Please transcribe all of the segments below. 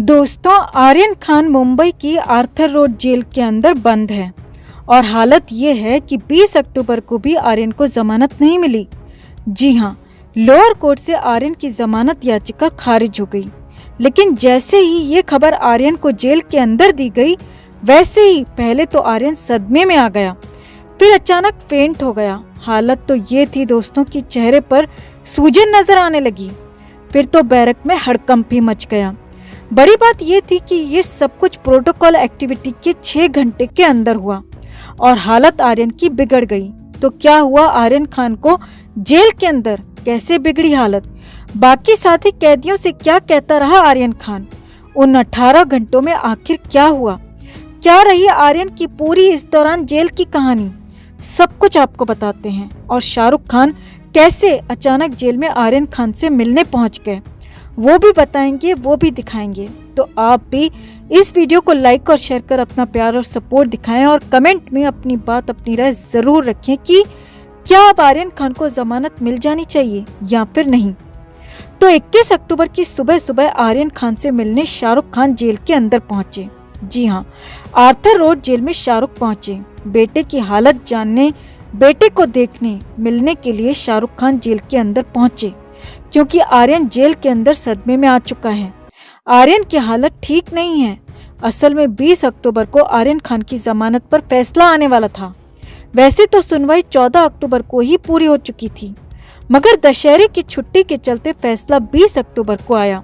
दोस्तों, आर्यन खान मुंबई की Arthur road jail के अंदर बंद है और हालत ये है कि 20 अक्टूबर को भी आर्यन को जमानत नहीं मिली। जी हां, लोअर कोर्ट से आर्यन की जमानत याचिका खारिज हो गई। लेकिन जैसे ही ये खबर आर्यन को जेल के अंदर दी गई, वैसे ही पहले तो आर्यन सदमे में आ गया, फिर अचानक फेंट हो गया। हालत तो ये थी दोस्तों कि चेहरे पर सूजन नजर आने लगी। फिर तो बैरक में हड़कंप ही मच गया। बड़ी बात यह थी कि ये सब कुछ प्रोटोकॉल एक्टिविटी के 6 घंटे के अंदर हुआ और हालत आर्यन की बिगड़ गई। तो क्या हुआ आर्यन खान को जेल के अंदर, कैसे बिगड़ी हालत, बाकी साथी कैदियों से क्या कहता रहा आर्यन खान, उन 18 घंटों में आखिर क्या हुआ, क्या रही आर्यन की पूरी इस दौरान जेल की कहानी, सब कुछ आपको बताते हैं। और शाहरुख खान कैसे अचानक जेल में आर्यन खान से मिलने पहुंच गए, वो भी बताएंगे, वो भी दिखाएंगे। तो आप भी इस वीडियो को लाइक और शेयर कर अपना प्यार और सपोर्ट दिखाएं और कमेंट में अपनी बात, अपनी राय जरूर रखें कि क्या अब आर्यन खान को जमानत मिल जानी चाहिए या फिर नहीं। तो 21 अक्टूबर की सुबह सुबह आर्यन खान से मिलने शाहरुख खान जेल के अंदर पहुंचे। जी हाँ, आर्थर रोड जेल में शाहरुख पहुंचे। बेटे की हालत जानने, बेटे को देखने, मिलने के लिए शाहरुख खान जेल के अंदर पहुंचे, क्योंकि आर्यन जेल के अंदर सदमे में आ चुका है। आर्यन की हालत ठीक नहीं है। असल में 20 अक्टूबर को आर्यन खान की जमानत पर फैसला आने वाला था। वैसे तो सुनवाई 14 अक्टूबर को ही पूरी हो चुकी थी, मगर दशहरे की छुट्टी के चलते फैसला 20 अक्टूबर को आया।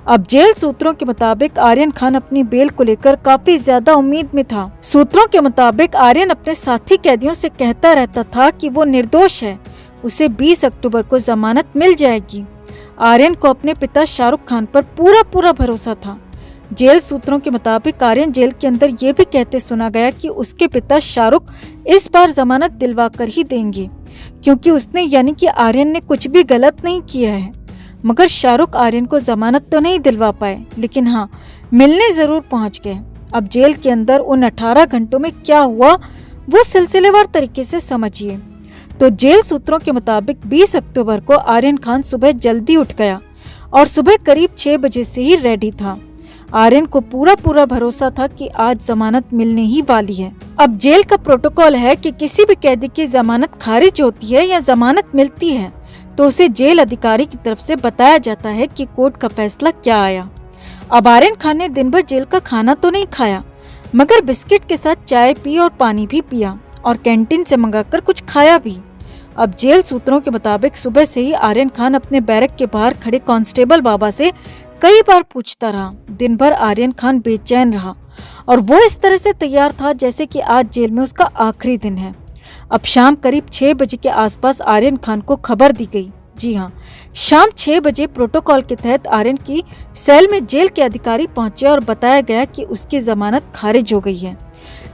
अब जेल सूत्रों के मुताबिक आर्यन खान अपनी बेल को लेकर काफी ज्यादा उम्मीद में था। सूत्रों के मुताबिक आर्यन अपने साथी कैदियों से कहता रहता था कि वो निर्दोष है, उसे 20 अक्टूबर को जमानत मिल जाएगी। आर्यन को अपने पिता शाहरुख खान पर पूरा भरोसा था। जेल सूत्रों के मुताबिक आर्यन जेल के अंदर ये भी कहते सुना गया कि उसके पिता शाहरुख इस बार जमानत दिलवा कर ही देंगे, क्योंकि उसने यानी कि आर्यन ने कुछ भी गलत नहीं किया है। मगर शाहरुख आर्यन को जमानत तो नहीं दिलवा पाए, लेकिन हाँ, मिलने जरूर पहुंच गए। अब जेल के अंदर उन 18 घंटों में क्या हुआ, वो सिलसिलेवार तरीके से समझिए। तो जेल सूत्रों के मुताबिक 20 अक्टूबर को आर्यन खान सुबह जल्दी उठ गया और सुबह करीब 6 बजे से ही रेडी था। आर्यन को पूरा भरोसा था कि आज जमानत मिलने ही वाली है। अब जेल का प्रोटोकॉल है कि किसी भी कैदी की जमानत खारिज होती है या जमानत मिलती है तो उसे जेल अधिकारी की तरफ से बताया जाता है कि कोर्ट का फैसला क्या आया। अब आर्यन खान ने दिन भर जेल का खाना तो नहीं खाया, मगर बिस्किट के साथ चाय पी और पानी भी पिया और कैंटीन से मंगाकर कुछ खाया भी। अब जेल सूत्रों के मुताबिक सुबह से ही आर्यन खान अपने बैरक के बाहर खड़े कांस्टेबल बाबा से कई बार पूछता रहा। दिन भर आर्यन खान बेचैन रहा और वो इस तरह से तैयार था जैसे कि आज जेल में उसका आखिरी दिन है। अब शाम करीब 6 बजे के आसपास आर्यन खान को खबर दी गई। जी हाँ, शाम 6 बजे प्रोटोकॉल के तहत आर्यन की सेल में जेल के अधिकारी पहुंचे और बताया गया कि उसकी जमानत खारिज हो गई है।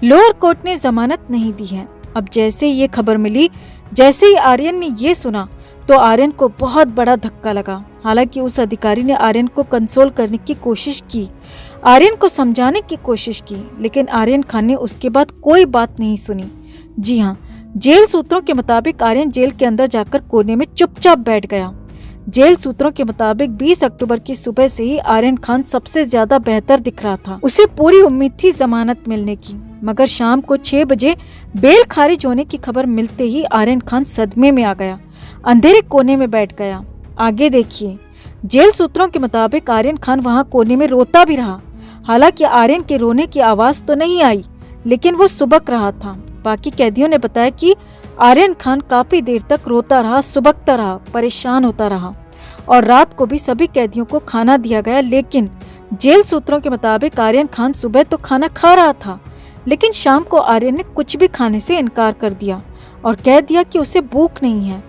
लोअर कोर्ट ने जमानत नहीं दी है। अब जैसे ये खबर मिली, जैसे ही आर्यन ने ये सुना तो आर्यन को बहुत बड़ा धक्का लगा। हालांकि उस अधिकारी ने आर्यन को कंसोल करने की कोशिश की, आर्यन को समझाने की कोशिश की, लेकिन आर्यन खान ने उसके बाद कोई बात नहीं सुनी। जी हाँ, जेल सूत्रों के मुताबिक आर्यन जेल के अंदर जाकर कोने में चुपचाप बैठ गया। जेल सूत्रों के मुताबिक 20 अक्टूबर की सुबह से ही आर्यन खान सबसे ज्यादा बेहतर दिख रहा था। उसे पूरी उम्मीद थी जमानत मिलने की, मगर शाम को 6 बजे बेल खारिज होने की खबर मिलते ही आर्यन खान सदमे में आ गया, अंधेरे कोने में बैठ गया। आगे देखिए, जेल सूत्रों के मुताबिक आर्यन खान वहां कोने में रोता भी रहा। हालांकि आर्यन के रोने की आवाज तो नहीं आई, लेकिन वो सुबक रहा था। बाकी कैदियों ने बताया कि आर्यन खान काफी देर तक रोता रहा, सुबकता रहा, परेशान होता रहा और रात को भी सभी कैदियों को खाना दिया गया। लेकिन जेल सूत्रों के मुताबिक आर्यन खान सुबह तो खाना खा रहा था, लेकिन शाम को आर्यन ने कुछ भी खाने से इनकार कर दिया और कह दिया कि उसे भूख नहीं है।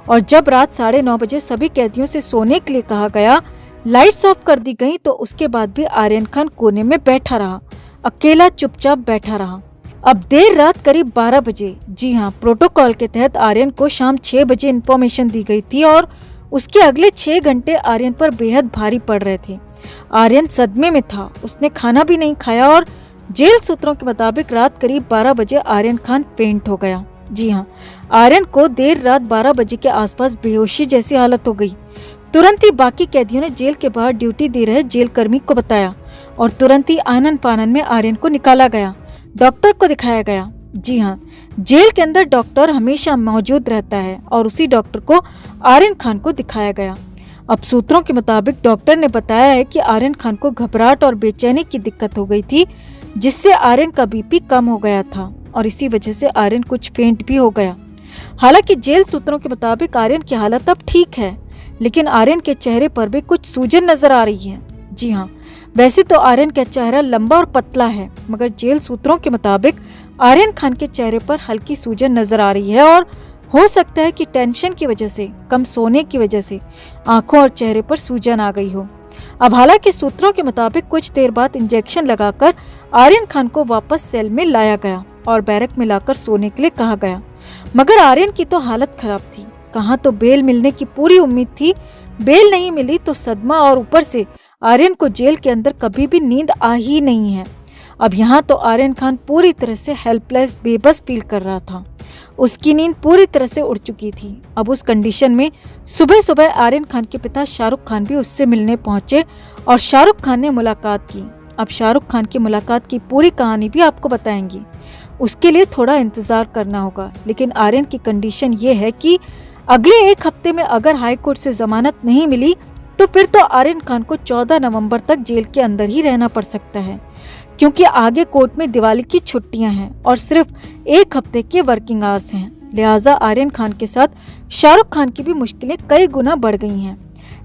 और जब रात 9:30 बजे सभी कैदियों से सोने के लिए कहा गया, लाइट्स ऑफ कर दी गई, तो उसके बाद भी आर्यन खान कोने में बैठा रहा, अकेला चुपचाप बैठा रहा। अब देर रात करीब 12 बजे, जी हाँ, प्रोटोकॉल के तहत आर्यन को शाम 6 बजे इन्फॉर्मेशन दी गई थी और उसके अगले 6 घंटे आर्यन पर बेहद भारी पड़ रहे थे। आर्यन सदमे में था, उसने खाना भी नहीं खाया और जेल सूत्रों के मुताबिक रात करीब 12 बजे आर्यन खान फेंट हो गया। जी हाँ, आर्यन को देर रात 12 बजे के आसपास बेहोशी जैसी हालत हो गई। तुरंत ही बाकी कैदियों ने जेल के बाहर ड्यूटी दे रहे जेल कर्मी को बताया और तुरंत ही आनन फानन में आर्यन को निकाला गया, डॉक्टर को दिखाया गया। जी हाँ, जेल के अंदर डॉक्टर हमेशा मौजूद रहता है और उसी डॉक्टर को आर्यन खान को दिखाया गया। अब सूत्रों के मुताबिक डॉक्टर ने बताया है कि आर्यन खान को घबराहट और बेचैनी की दिक्कत हो गई थी, जिससे आर्यन का बीपी कम हो गया था और इसी वजह से आर्यन कुछ फेंट भी हो गया। हालांकि जेल सूत्रों के मुताबिक आर्यन की हालत अब ठीक है, लेकिन आर्यन के चेहरे पर भी कुछ सूजन नजर आ रही है। जी हाँ, वैसे तो आर्यन का चेहरा लंबा और पतला है, मगर जेल सूत्रों के मुताबिक आर्यन खान के चेहरे पर हल्की सूजन नजर आ रही है और हो सकता है कि टेंशन की वजह से, कम सोने की वजह से आंखों और चेहरे पर सूजन आ गई हो। अब हालांकि सूत्रों के मुताबिक कुछ देर बाद इंजेक्शन लगाकर आर्यन खान को वापस सेल में लाया गया और बैरक में लाकर सोने के लिए कहा गया, मगर आर्यन की तो हालत खराब थी। कहाँ तो बेल मिलने की पूरी उम्मीद थी, बेल नहीं मिली तो सदमा, और ऊपर से आर्यन को जेल के अंदर कभी भी नींद आ ही नहीं है। अब यहाँ तो आर्यन खान पूरी तरह से हेल्पलेस, बेबस फील कर रहा था। उसकी नींद पूरी तरह से उड़ चुकी थी। अब उस कंडीशन में सुबह सुबह आर्यन खान के पिता शाहरुख खान भी उससे मिलने पहुंचे और शाहरुख खान ने मुलाकात की। अब शाहरुख खान की मुलाकात की पूरी कहानी भी आपको बताएंगे, उसके लिए थोड़ा इंतजार करना होगा। लेकिन आर्यन की कंडीशन ये है कि अगले 1 हफ्ते में अगर हाई कोर्ट से जमानत नहीं मिली तो फिर तो आर्यन खान को 14 नवंबर तक जेल के अंदर ही रहना पड़ सकता है, क्योंकि आगे कोर्ट में दिवाली की छुट्टियां हैं और सिर्फ 1 हफ्ते के वर्किंग आवर्स हैं। लिहाजा आर्यन खान के साथ शाहरुख खान की भी मुश्किलें कई गुना बढ़ गई हैं।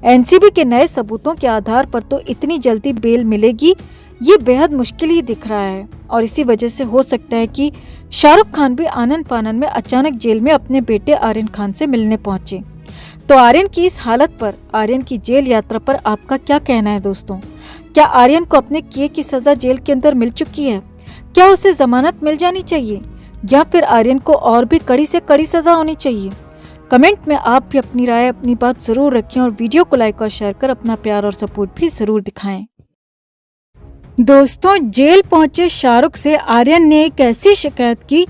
एनसीबी के नए सबूतों के आधार पर तो इतनी जल्दी बेल मिलेगी, ये बेहद मुश्किल ही दिख रहा है और इसी वजह से हो सकता है कि शाहरुख खान भी आनन फानन में अचानक जेल में अपने बेटे आर्यन खान से मिलने पहुंचे। तो आर्यन की इस हालत पर, आर्यन की जेल यात्रा पर आपका क्या कहना है दोस्तों? क्या आर्यन को अपने किए की सजा जेल के अंदर मिल चुकी है? क्या उसे जमानत मिल जानी चाहिए या फिर आर्यन को और भी कड़ी से कड़ी सजा होनी चाहिए? कमेंट में आप भी अपनी राय, अपनी बात जरूर रखें और वीडियो को लाइक और शेयर कर अपना प्यार और सपोर्ट भी जरूर दिखाएं। दोस्तों, जेल पहुंचे शाहरुख से आर्यन ने एक ऐसी शिकायत की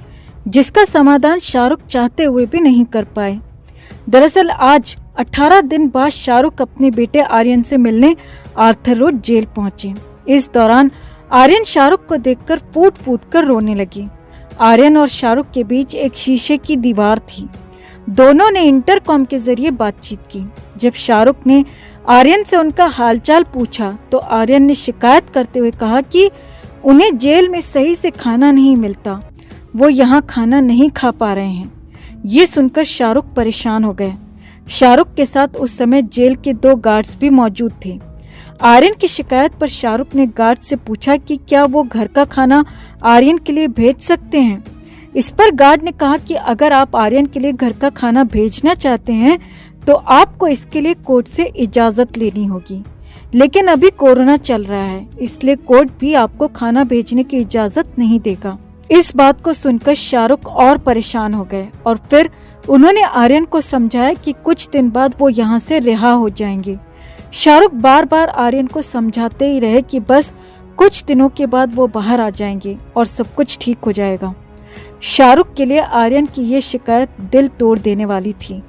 जिसका समाधान शाहरुख चाहते हुए भी नहीं कर पाए। दरअसल आज 18 दिन बाद शाहरुख अपने बेटे आर्यन से मिलने आर्थर रोड जेल पहुंचे। इस दौरान आर्यन शाहरुख को देखकर फूट फूट कर रोने लगी। आर्यन और शाहरुख के बीच एक शीशे की दीवार थी। दोनों ने इंटरकॉम के जरिए बातचीत की। जब शाहरुख ने आर्यन से उनका हालचाल पूछा तो आर्यन ने शिकायत करते हुए कहा कि उन्हें जेल में सही से खाना नहीं मिलता, वो यहाँ खाना नहीं खा पा रहे हैं। ये सुनकर शाहरुख परेशान हो गए। शाहरुख के साथ उस समय जेल के 2 गार्ड्स भी मौजूद थे। आर्यन की शिकायत पर शाहरुख ने गार्ड से पूछा कि क्या वो घर का खाना आर्यन के लिए भेज सकते हैं। इस पर गार्ड ने कहा कि अगर आप आर्यन के लिए घर का खाना भेजना चाहते हैं तो आपको इसके लिए कोर्ट से इजाजत लेनी होगी, लेकिन अभी कोरोना चल रहा है, इसलिए कोर्ट भी आपको खाना भेजने की इजाजत नहीं देगा। इस बात को सुनकर शाहरुख और परेशान हो गए और फिर उन्होंने आर्यन को समझाया कि कुछ दिन बाद वो यहाँ से रिहा हो जाएंगे। शाहरुख बार बार आर्यन को समझाते ही रहे कि बस कुछ दिनों के बाद वो बाहर आ जाएंगे और सब कुछ ठीक हो जाएगा। शाहरुख के लिए आर्यन की ये शिकायत दिल तोड़ देने वाली थी।